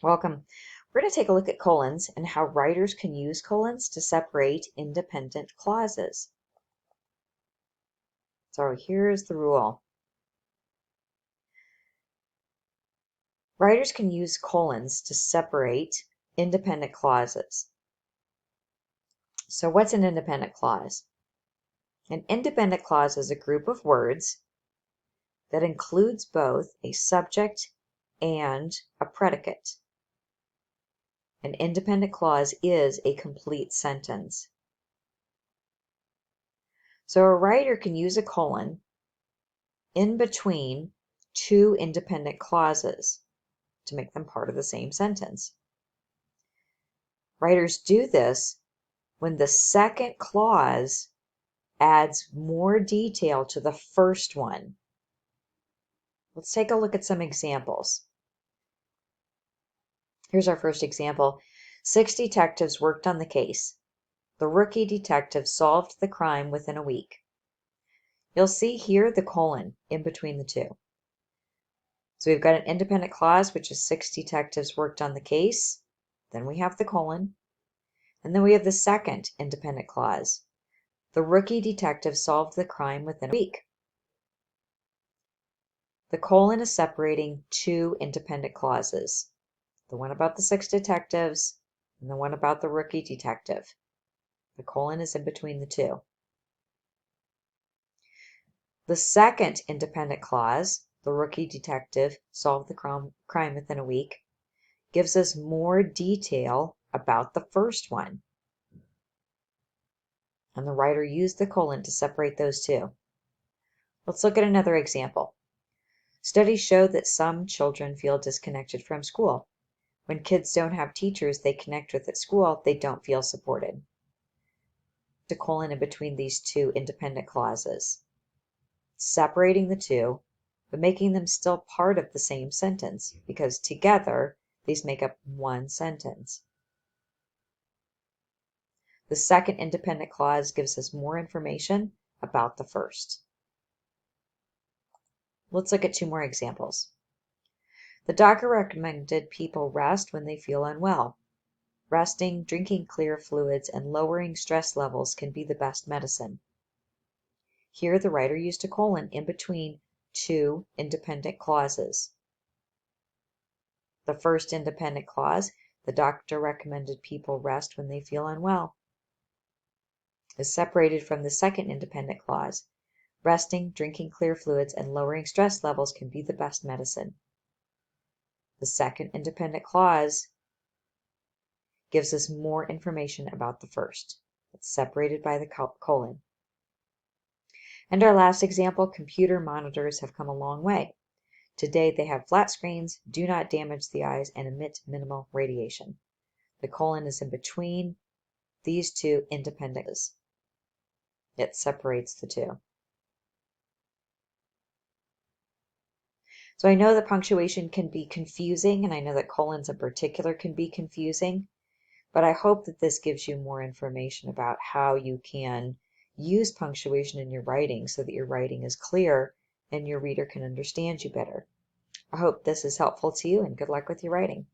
Welcome. We're going to take a look at colons and how writers can use colons to separate independent clauses. So here's the rule. Writers can use colons to separate independent clauses. So what's an independent clause? An independent clause is a group of words that includes both a subject and a predicate. An independent clause is a complete sentence. So a writer can use a colon in between two independent clauses to make them part of the same sentence. Writers do this when the second clause adds more detail to the first one. Let's take a look at some examples. Here's our first example. 6 detectives worked on the case. The rookie detective solved the crime within a week. You'll see here the colon in between the two. So we've got an independent clause, which is 6 detectives worked on the case. Then we have the colon. And then we have the second independent clause. The rookie detective solved the crime within a week. The colon is separating two independent clauses. The one about the 6 detectives and the one about the rookie detective. The colon is in between the two. The second independent clause, the rookie detective solved the crime within a week, gives us more detail about the first one. And the writer used the colon to separate those two. Let's look at another example. Studies show that some children feel disconnected from school. When kids don't have teachers they connect with at school, they don't feel supported. The colon in between these two independent clauses, separating the two, but making them still part of the same sentence, because together these make up one sentence. The second independent clause gives us more information about the first. Let's look at two more examples. The doctor recommended people rest when they feel unwell. Resting, drinking clear fluids, and lowering stress levels can be the best medicine. Here the writer used a colon in between two independent clauses. The first independent clause, the doctor recommended people rest when they feel unwell, is separated from the second independent clause. Resting, drinking clear fluids, and lowering stress levels can be the best medicine. The second independent clause gives us more information about the first. It's separated by the colon. And our last example, computer monitors have come a long way. Today they have flat screens, do not damage the eyes, and emit minimal radiation. The colon is in between these two independent clauses. It separates the two. So I know that punctuation can be confusing, and I know that colons in particular can be confusing, but I hope that this gives you more information about how you can use punctuation in your writing so that your writing is clear and your reader can understand you better. I hope this is helpful to you, and good luck with your writing.